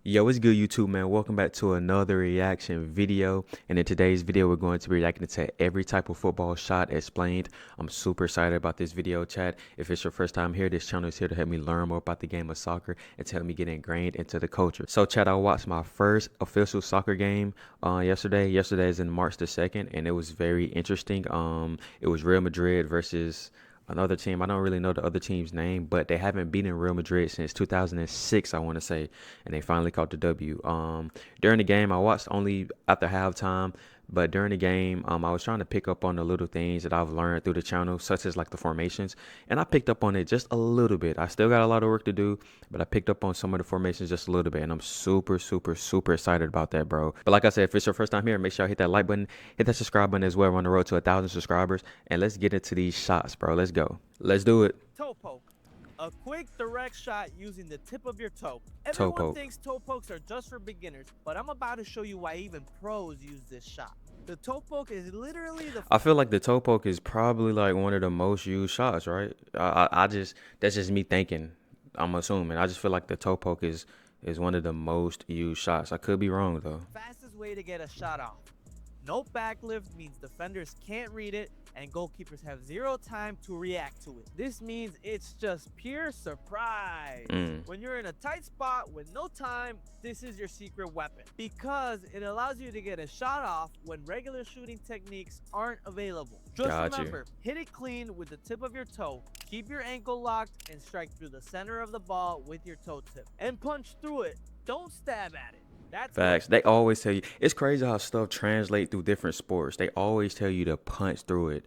Yo, what's good, YouTube, man? Welcome back to another reaction video. And in today's video, we're going to be reacting to every type of football shot explained. I'm super excited about this video, chat. If it's your first time here, this channel is here to help me learn more about the game of soccer and to help me get ingrained into the culture. So, chat, I watched my first official soccer game yesterday. Yesterday is in March the 2nd, and it was very interesting. It was Real Madrid versus another team. I don't really know the other team's name, but they haven't beaten Real Madrid since 2006, I want to say, and they finally caught the W. During the game, I watched only after halftime, but during the game, I was trying to pick up on the little things that I've learned through the channel, such as like the formations, and I picked up on it just a little bit. I still got a lot of work to do, but I picked up on some of the formations just a little bit, and I'm super, super, super excited about that, bro. But like I said, if it's your first time here, make sure you hit that like button, hit that subscribe button as well. We're on the road to 1,000 subscribers, and let's get into these shots, bro. Let's go. Let's do it. Toe poke. A quick, direct shot using the tip of your toe. Toe Everyone poke. thinks toe pokes are just for beginners, but I'm about to show you why even pros use this shot. The toe poke is literally the I feel like the toe poke is probably like one of the most used shots, right? I just, that's just me thinking. I'm assuming. I just feel like the toe poke is one of the most used shots. I could be wrong though. fastest way to get a shot off. No backlift means defenders can't read it and goalkeepers have zero time to react to it. This means it's just pure surprise. When you're in a tight spot with no time, this is your secret weapon because it allows you to get a shot off when regular shooting techniques aren't available. Just remember, hit it clean with the tip of your toe, keep your ankle locked, and strike through the center of the ball with your toe tip. And punch through it. Don't stab at it. That's Facts. They always tell you. It's crazy how stuff translate through different sports. They always tell you to punch through it,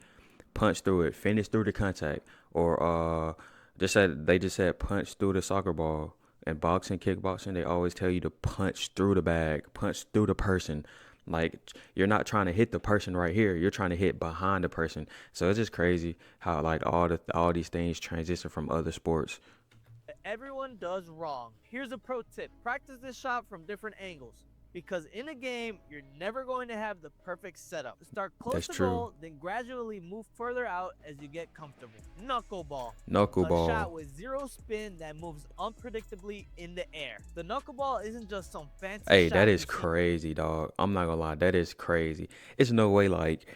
finish through the contact, or they just said punch through the soccer ball. In boxing, kickboxing, they always tell you to punch through the bag, punch through the person. Like you're not trying to hit the person right here. You're trying to hit behind the person. So it's just crazy how like all these things transition from other sports. everyone does wrong. Here's a pro tip. Practice this shot from different angles. Because in a game, you're never going to have the perfect setup. Start close to goal, then gradually move further out as you get comfortable. Knuckleball. A shot with zero spin that moves unpredictably in the air. The knuckleball isn't just some fancy shot. Hey, that is crazy, dog. I'm not gonna lie, that is crazy. It's no way like,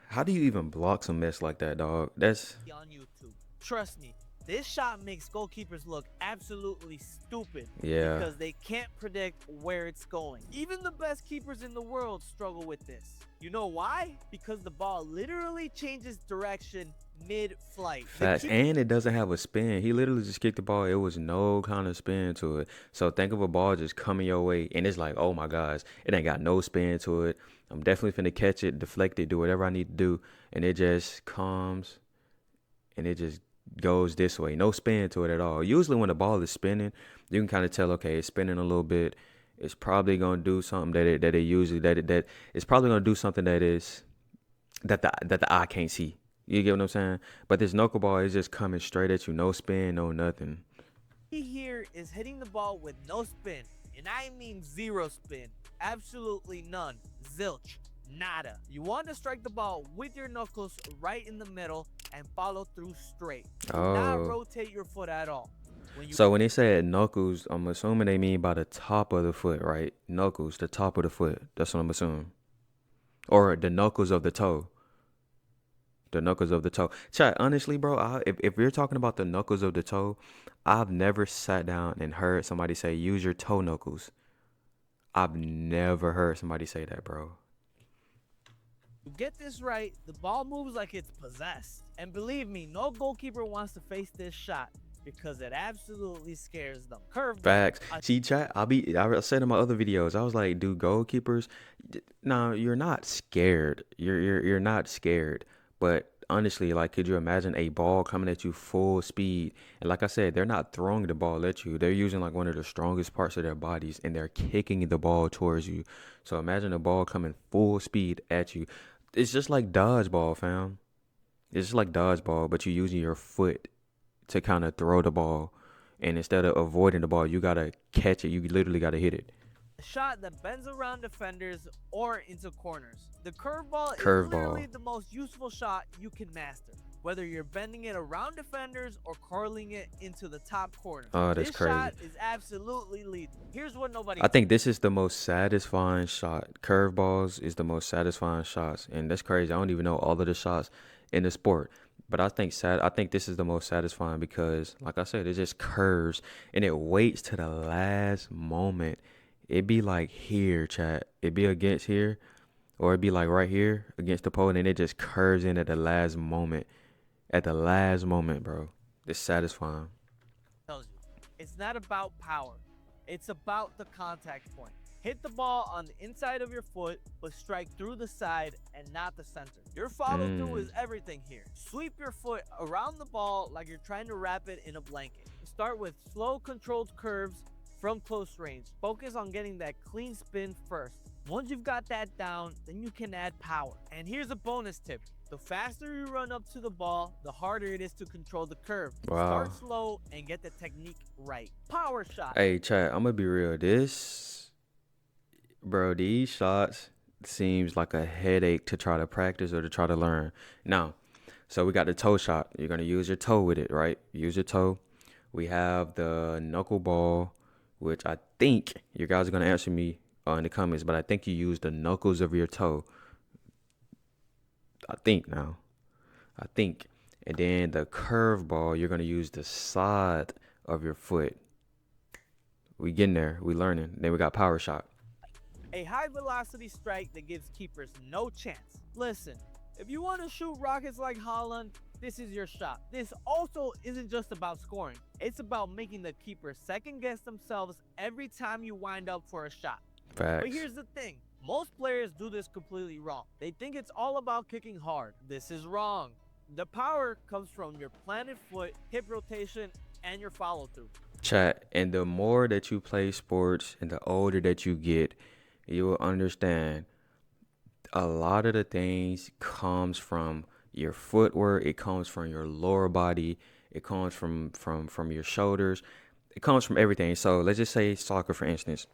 how do you even block some mess like that, dog? That's on YouTube. Trust me, this shot makes goalkeepers look absolutely stupid. Yeah. Because they can't predict where it's going. Even the best keepers in the world struggle with this. You know why? Because the ball literally changes direction mid-flight. Facts. And it doesn't have a spin. He literally just kicked the ball. It was no kind of spin to it. So think of a ball just coming your way, and it's like, oh my gosh, it ain't got no spin to it. I'm definitely finna catch it, deflect it, do whatever I need to do, and it just comes, and it just goes this way. No spin to it at all. Usually when the ball is spinning, you can kind of tell, okay, it's spinning a little bit. It's probably gonna do something that it's probably gonna do something that the eye can't see. You get what I'm saying? But this knuckleball is just coming straight at you. No spin, no nothing. He here is hitting the ball with no spin. And I mean zero spin. Absolutely none. Zilch. Nada. You want to strike the ball with your knuckles right in the middle and follow through straight. Do not rotate your foot at all. When they say knuckles, I'm assuming they mean by the top of the foot, right? Knuckles, the top of the foot. That's what I'm assuming. Or the knuckles of the toe. The knuckles of the toe. Chat, honestly, bro, if you're talking about the knuckles of the toe, I've never sat down and heard somebody say, use your toe knuckles. I've never heard somebody say that, bro. To get this right, the ball moves like it's possessed. And believe me, no goalkeeper wants to face this shot because it absolutely scares them. Curve. Facts. See, chat, I said in my other videos, I was like, dude, goalkeepers, no, you're not scared. You're not scared. But honestly, like, could you imagine a ball coming at you full speed? And like I said, they're not throwing the ball at you. They're using like one of the strongest parts of their bodies, and they're kicking the ball towards you. So imagine a ball coming full speed at you. It's just like dodgeball, fam. It's just like dodgeball, but you're using your foot to kind of throw the ball. And instead of avoiding the ball, you got to catch it. You literally got to hit it. A shot that bends around defenders or into corners. The curveball is literally the most useful shot you can master. whether you're bending it around defenders or curling it into the top corner. Oh, that's This crazy. shot is absolutely lethal. Here's what nobody I knows. think this is the most satisfying shot. Curveballs is the most satisfying shots, and that's crazy. I don't even know all of the shots in the sport, but I think this is the most satisfying because, like I said, it just curves and it waits to the last moment. It be like here, chat. It be against here, or it be like right here against the pole, and then it just curves in at the last moment. At the last moment, bro. It's satisfying. Tells you. It's not about power. It's about the contact point. Hit the ball on the inside of your foot, but strike through the side and not the center. Your follow through is everything here. Sweep your foot around the ball like you're trying to wrap it in a blanket. Start with slow, controlled curves from close range. Focus on getting that clean spin first. Once you've got that down, then you can add power. And here's a bonus tip. The faster you run up to the ball, the harder it is to control the curve. Wow. Start slow and get the technique right. Power shot. Hey, chat, I'm gonna be real. These shots seems like a headache to try to practice or to try to learn. Now, so we got the toe shot. You're gonna use your toe with it, right? Use your toe. We have the knuckle ball, which I think you guys are gonna answer me in the comments, but I think you use the knuckles of your toe. I think now. I think. And then the curve ball, you're gonna use the side of your foot. We getting there. We learning. Then we got power shot. A high velocity strike that gives keepers no chance. Listen, if you want to shoot rockets like Holland, this is your shot. This also isn't just about scoring. It's about making the keeper second guess themselves every time you wind up for a shot. Facts. But here's the thing. Most players do this completely wrong. They think it's all about kicking hard. This is wrong. The power comes from your planted foot, hip rotation, and your follow through. Chat, and the more that you play sports and the older that you get, you will understand a lot of the things comes from your footwork, it comes from your lower body, it comes from your shoulders, it comes from everything. So let's just say soccer, for instance.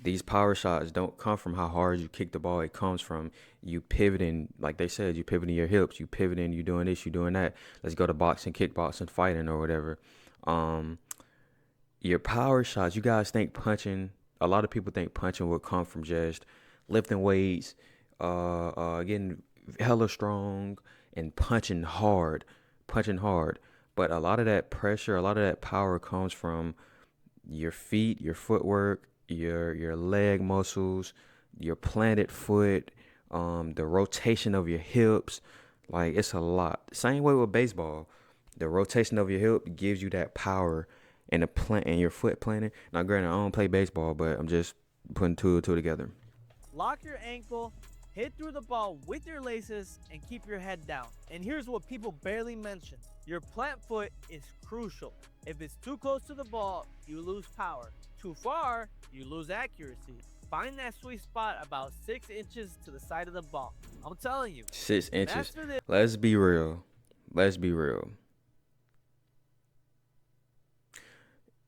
These power shots don't come from how hard you kick the ball. It comes from you pivoting, like they said, you pivoting your hips, you pivoting, you doing this, you doing that. Let's go to boxing, kickboxing, fighting, or whatever. Your power shots, you guys think punching, a lot of people think punching will come from just lifting weights, getting hella strong and punching hard. But a lot of that pressure, a lot of that power comes from your feet, your footwork, your leg muscles, your planted foot, the rotation of your hips. Like, it's a lot. Same way with baseball. The rotation of your hip gives you that power and the plant and your foot planting. Now, granted, I don't play baseball, but I'm just putting two and two together. Lock your ankle, hit through the ball with your laces, and keep your head down. And here's what people barely mention. Your plant foot is crucial. If it's too close to the ball, you lose power. Too far, you lose accuracy. Find that sweet spot about 6 inches to the side of the ball. I'm telling you. 6 inches. Master this. Let's be real.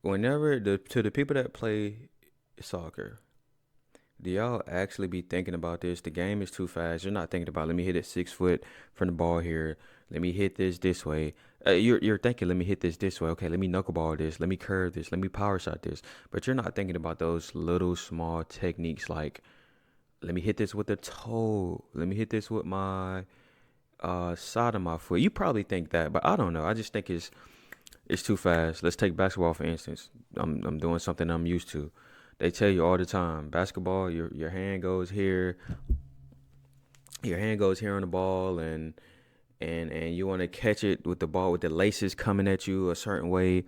Whenever to the people that play soccer, do y'all actually be thinking about this? The game is too fast. You're not thinking about, let me hit it 6 foot from the ball here. Let me hit this way. You're thinking, let me hit this way. Okay, let me knuckleball this. Let me curve this. Let me power shot this. But you're not thinking about those little small techniques like, let me hit this with the toe. Let me hit this with my side of my foot. You probably think that, but I don't know. I just think it's too fast. Let's take basketball for instance. I'm doing something I'm used to. They tell you all the time, basketball, your hand goes here. Your hand goes here on the ball, and you want to catch it with the ball with the laces coming at you a certain way.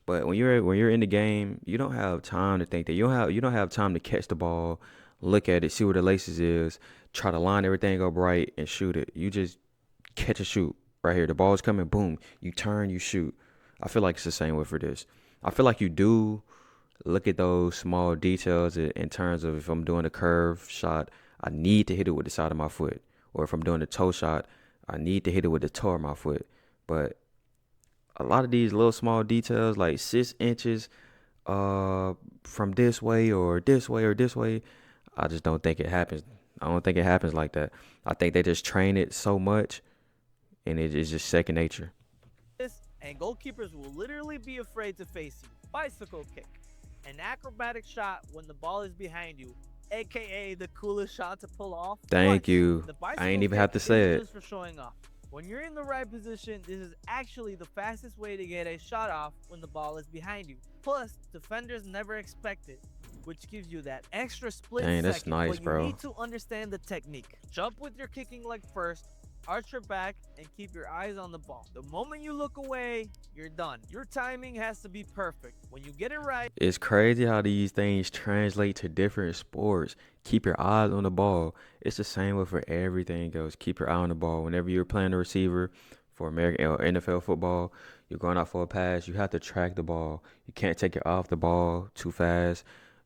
But when you're in the game, you don't have time to think that. You don't have time to catch the ball, look at it, see where the laces is, try to line everything up right and shoot it. You just catch and shoot right here. The ball's coming, boom. You turn, you shoot. I feel like it's the same way for this. I feel like you do look at those small details in terms of, if I'm doing a curve shot, I need to hit it with the side of my foot. Or if I'm doing a toe shot, I need to hit it with the toe of my foot. But a lot of these little small details, like 6 inches from this way or this way or this way, I just don't think it happens. I don't think it happens like that. I think they just train it so much and it is just second nature. And goalkeepers will literally be afraid to face you. Bicycle kick, an acrobatic shot when the ball is behind you, aka the coolest shot to pull off. Thank you. The I ain't bicycle even have to kick say isn't it. just for showing off. When you're in the right position, this is actually the fastest way to get a shot off when the ball is behind you. Plus, defenders never expect it, which gives you that extra split Dang, second. that's nice, But you bro. need to understand the technique. Jump with your kicking leg first, arch your back, and keep your eyes on the ball. The moment you look away, you're done. Your timing has to be perfect. When you get it right, It's crazy how these things translate to different sports. Keep your eyes on the ball. It's the same way for everything else. Keep your eye on the ball. Whenever you're playing a receiver for American or NFL football, you're going out for a pass, you have to track the ball. You can't take your eye off the ball too fast.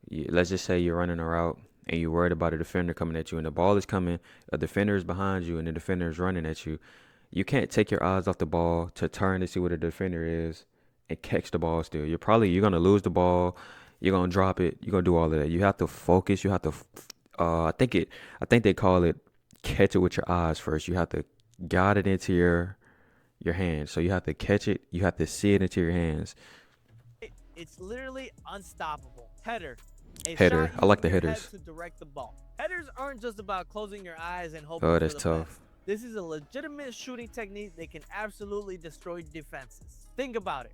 Let's just say you're running a route and you're worried about a defender coming at you, and the ball is coming, a defender is behind you, and the defender is running at you. You can't take your eyes off the ball to turn to see where the defender is and catch the ball still. You're gonna lose the ball, you're gonna drop it, you're gonna do all of that. You have to focus, you have to I think they call it catch it with your eyes first. You have to guide it into your hands. So you have to catch it, you have to see it into your hands. it's literally unstoppable. Header. A Header. shot I like the using your headers. head to direct the ball. Headers aren't just about closing your eyes and hoping Oh, for that's the tough. best. This is a legitimate shooting technique that can absolutely destroy defenses. Think about it.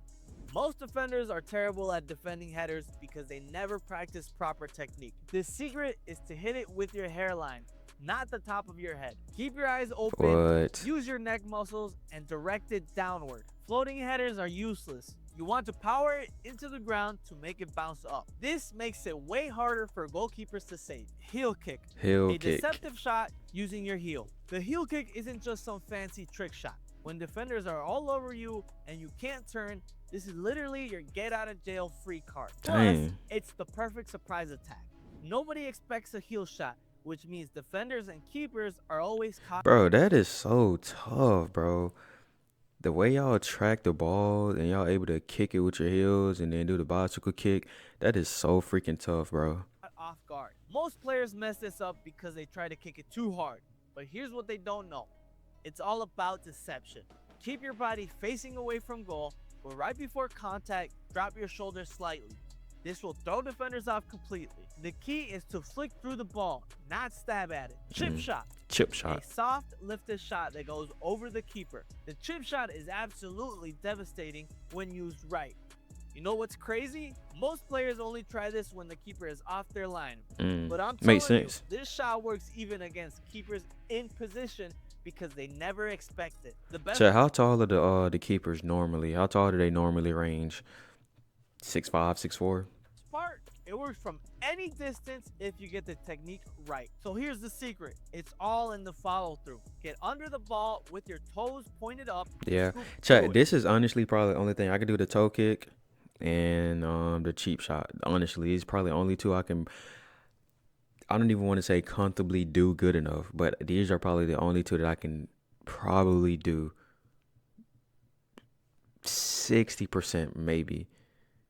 Most defenders are terrible at defending headers because they never practice proper technique. The secret is to hit it with your hairline, not the top of your head. Keep your eyes open, What? use your neck muscles, and direct it downward. Floating headers are useless. You want to power it into the ground to make it bounce up. This makes it way harder for goalkeepers to save. Heel kick. Heel A kick. deceptive shot using your heel. The heel kick isn't just some fancy trick shot. When defenders are all over you and you can't turn, this is literally your get out of jail free card. Plus, Dang. it's the perfect surprise attack. Nobody expects a heel shot, which means defenders and keepers are always caught. Bro, that is so tough, bro. The way y'all track the ball and y'all able to kick it with your heels and then do the bicycle kick, that is so freaking tough, bro. Off guard. Most players mess this up because they try to kick it too hard. But here's what they don't know. It's all about deception. Keep your body facing away from goal, but right before contact, drop your shoulders slightly. This will throw defenders off completely. The key is to flick through the ball, not stab at it. Chip shot. Chip shot. A soft, lifted shot that goes over the keeper. The chip shot is absolutely devastating when used right. You know what's crazy? Most players only try this when the keeper is off their line. But I'm telling Makes sense. you, this shot works even against keepers in position because they never expect it. The best So how tall are the keepers normally? How tall do they normally range? 6'5", 6'4"? part, it works from any distance if you get the technique right. So here's the secret. It's all in the follow through. Get under the ball with your toes pointed up. Yeah. Scoop Check. through it. This is honestly probably the only thing I can do, the toe kick and the cheap shot. Honestly, these probably the only two I don't even want to say comfortably do good enough, but these are probably the only two that I can probably do 60%, maybe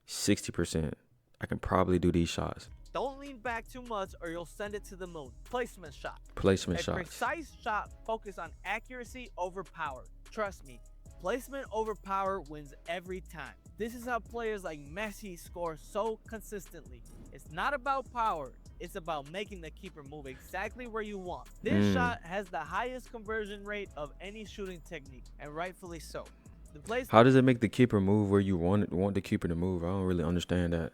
60%. I can probably do these shots. Don't lean back too much or you'll send it to the moon. Placement shot. Placement A shots. precise shot focused on accuracy over power. Trust me, placement over power wins every time. This is how players like Messi score so consistently. It's not about power, it's about making the keeper move exactly where you want. This shot has the highest conversion rate of any shooting technique, and rightfully so. How does it make the keeper move where you want the keeper to move? I don't really understand that.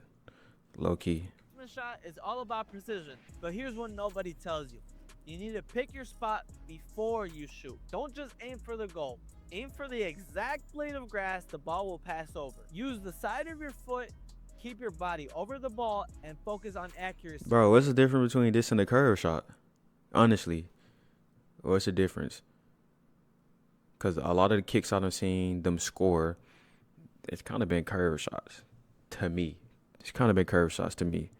Low key. Shot is all about precision, but here's what nobody tells you. You need to pick your spot before you shoot. Don't just aim for the goal. Aim for the exact blade of grass the ball will pass over. Use the side of your foot, keep your body over the ball, and focus on accuracy. Bro, what's the difference between this and a curve shot? Honestly, what's the difference? Because a lot of the kicks I've seen them score, it's kind of been curve shots to me. It's kind of been curve shots to me.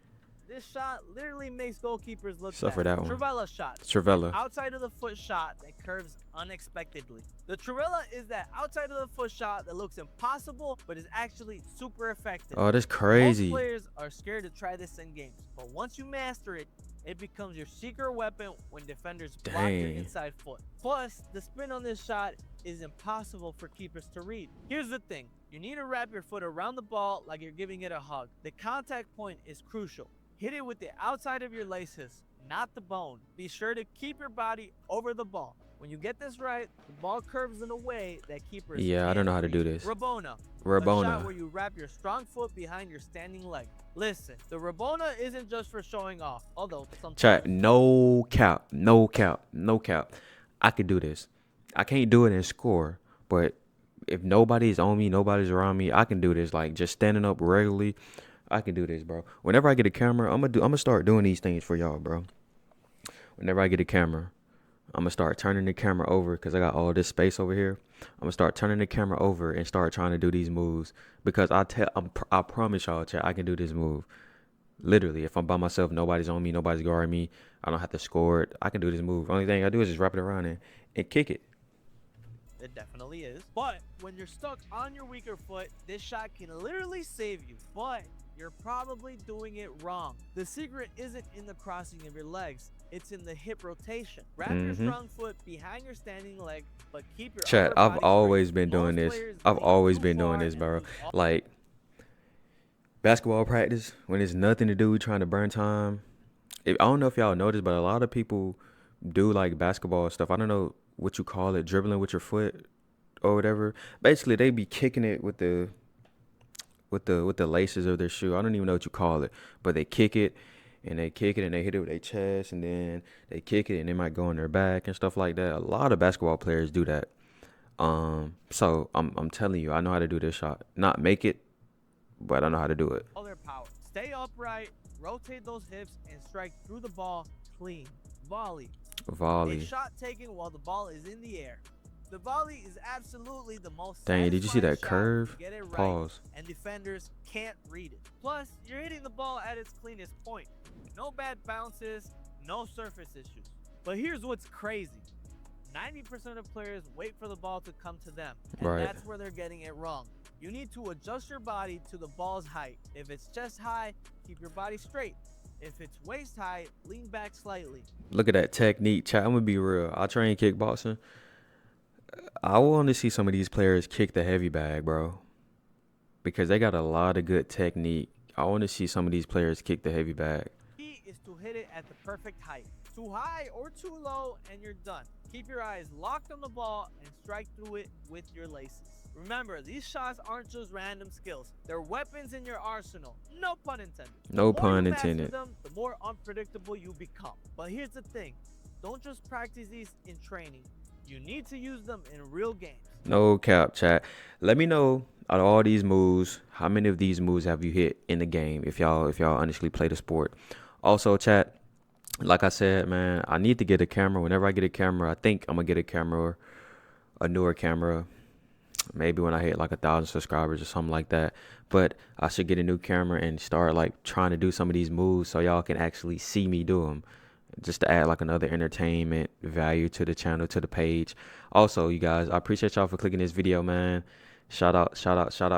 This shot literally makes goalkeepers look Except bad. for that one. Trivela shot. Trivela. Outside of the foot shot that curves unexpectedly. The Trivela is that outside of the foot shot that looks impossible but is actually super effective. Oh, that's crazy. Most players are scared to try this in games, but once you master it, It becomes your secret weapon when defenders block your Dang. inside foot. Plus, the spin on this shot is impossible for keepers to read. Here's the thing. You need to wrap your foot around the ball like you're giving it a hug. The contact point is crucial. Hit it with the outside of your laces, not the bone. Be sure to keep your body over the ball. When you get this right, the ball curves in a way that keepers Yeah, I don't know how to do reach. this. Rabona. A shot Rabona. where you wrap your strong foot behind your standing leg. Listen, the Rabona isn't just for showing off, although sometimes. Chat, no cap, no cap, no cap. I could do this. I can't do it and score, but if nobody's on me, nobody's around me, I can do this. Like just standing up regularly, I can do this, bro. Whenever I get a camera, I'm gonna start doing these things for y'all, bro. Whenever I get a camera, I'm gonna start turning the camera over because I got all this space over here. I'm gonna start turning the camera over and start trying to do these moves because I promise y'all, chat, I can do this move. Literally, if I'm by myself, nobody's on me, nobody's guarding me, I don't have to score it. I can do this move. Only thing I do is just wrap it around and kick it. It definitely is. But when you're stuck on your weaker foot, this shot can literally save you. But you're probably doing it wrong. The secret isn't in the crossing of your legs. It's in the hip rotation. Wrap your strong foot behind your standing leg, but keep your Chat, upper I've body always straight. been doing Most this. players I've lean always too been doing far this, and bro. lose all- Like basketball practice, when there's nothing to do, trying to burn time. I don't know if y'all noticed, but a lot of people do like basketball stuff. I don't know what you call it, dribbling with your foot or whatever. Basically, they be kicking it with the laces of their shoe. I don't even know what you call it, but they kick it and they kick it and they hit it with their chest and then they kick it and they might go on their back and stuff like that. A lot of basketball players do that. So I'm telling you, I know how to do this shot. Not make it, but I know how to do it. all their power. Stay upright, rotate those hips, and strike through the ball clean. Volley. A Volley. shot taken while the ball is in the air. The volley is absolutely the most Dang, did you see that satisfying shot when you curve? get it right, Pause. and defenders can't read it. Plus, you're hitting the ball at its cleanest point. No bad bounces, no surface issues. But here's what's crazy. 90% of players wait for the ball to come to them, and Right. that's where they're getting it wrong. You need to adjust your body to the ball's height. If it's chest high, keep your body straight. If it's waist high, lean back slightly. Look at that technique, chat. I'm gonna be real. I train kickboxing. I want to see some of these players kick the heavy bag, bro, because they got a lot of good technique. I want to see some of these players kick the heavy bag. Key is to hit it at the perfect height. Too high or too low, and you're done. Keep your eyes locked on the ball and strike through it with your laces. Remember, these shots aren't just random skills. They're weapons in your arsenal. No pun intended. No The more pun you master intended. them, the more unpredictable you become. But here's the thing. Don't just practice these in training. You need to use them in real games. No cap, chat. Let me know out of all these moves, how many of these moves have you hit in the game? If y'all honestly play the sport. Also, chat. Like I said, man, I need to get a camera. Whenever I get a camera, I think I'm gonna get a camera, a newer camera. Maybe when I hit like 1,000 subscribers or something like that. But I should get a new camera and start like trying to do some of these moves so y'all can actually see me do them, just to add like another entertainment value to the channel, to the page. Also, you guys, I appreciate y'all for clicking this video, man. Shout out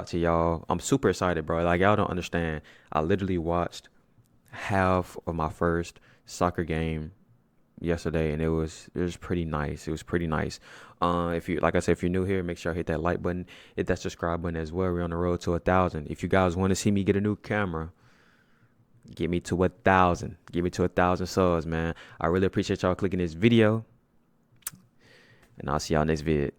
to y'all. I'm super excited, bro. Like, y'all don't understand. I literally watched half of my first soccer game yesterday, and it was pretty nice. It was pretty nice. If you, like I said, if you're new here, make sure I hit that like button, hit that subscribe button as well. We're on the road to 1,000. If you guys want to see me get a new camera, get me to 1,000. Get me to 1,000 subs, man. I really appreciate y'all clicking this video, and I'll see y'all next vid.